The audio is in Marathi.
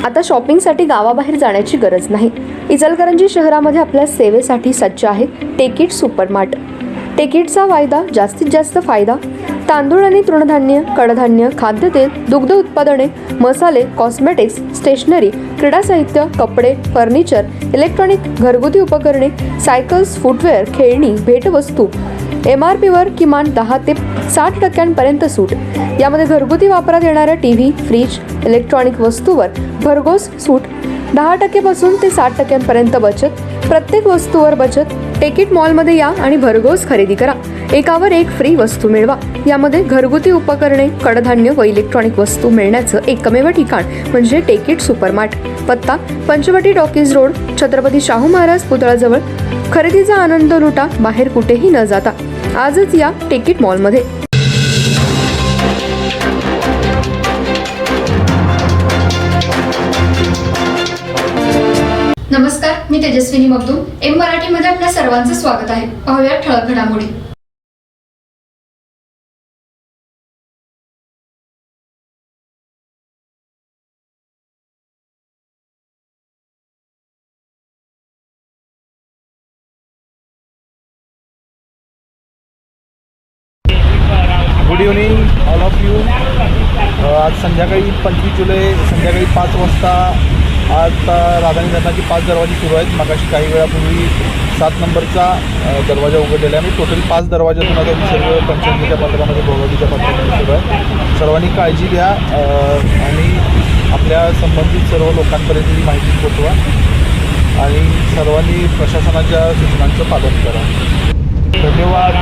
आता शॉपिंगसाठी गावाबाहेर जाण्याची गरज नाही। इचलकरंजी शहरामध्ये आपल्या सेवेसाठी सज्ज आहे टेकिट सुपरमार्ट। टेकिटचा वायदा जास्तीत जास्त फायदा। तांदूळ आणि तृणधान्य, कडधान्य, खाद्यतेल, दुग्ध उत्पादने, मसाले, कॉस्मेटिक्स, स्टेशनरी, क्रीडा साहित्य, कपडे, फर्निचर, इलेक्ट्रॉनिक, घरगुती उपकरणे, सायकल्स, फुटवेअर, खेळणी, भेटवस्तू, MRPवर किमान 10 ते 60% सूट। यामध्ये घरगुती वापरात येणाऱ्या टीव्ही, फ्रीज, इलेक्ट्रॉनिक वस्तूवर भरघोस सूट। 10% पासून ते 60% बचत। प्रत्येक वस्तूवर बचत। टेकिट मॉलमध्ये या आणि भरघोस खरेदी करा। एकावर एक फ्री वस्तू मिळवा। यामध्ये घरगुती उपकरणे, कडधान्य व इलेक्ट्रॉनिक वस्तू मिळण्याचं एकमेव ठिकाण म्हणजे टेकिट सुपरमार्ट। पत्ता पंचवटी टॉकीज रोड, छत्रपती शाहू महाराज पुतळ्याजवळ। खरेदीचा आनंद लुटा, बाहेर कुठेही न जाता। आजच या टेकिट मॉलमध्ये। नमस्कार, मी तेजस्विनी मगदूम। एम मराठीमध्ये आपल्या सर्वांचं स्वागत आहे। पाहूया ठळक घडामोडी। Good evening all of you. आज संध्याकाळी 25 जुलै संध्याकाळी 5 वाजता आता राधानी धरणाची 5 दरवाजे सुरू आहेत। मगाशी काही वेळापूर्वी 7 नंबरचा दरवाजा उघडलेला आहे। टोटल 5 दरवाजातून आता विसर्ग पंचगंगेच्या पात्रामध्ये, भोगावतीच्या पात्रामध्ये सुरू आहे। सर्वांनी काळजी घ्या आणि आपल्या संबंधित सर्व लोकांपर्यंत ही माहिती पोचवा आणि सर्वांनी प्रशासनाच्या सूचनांचं पालन करा। धन्यवाद।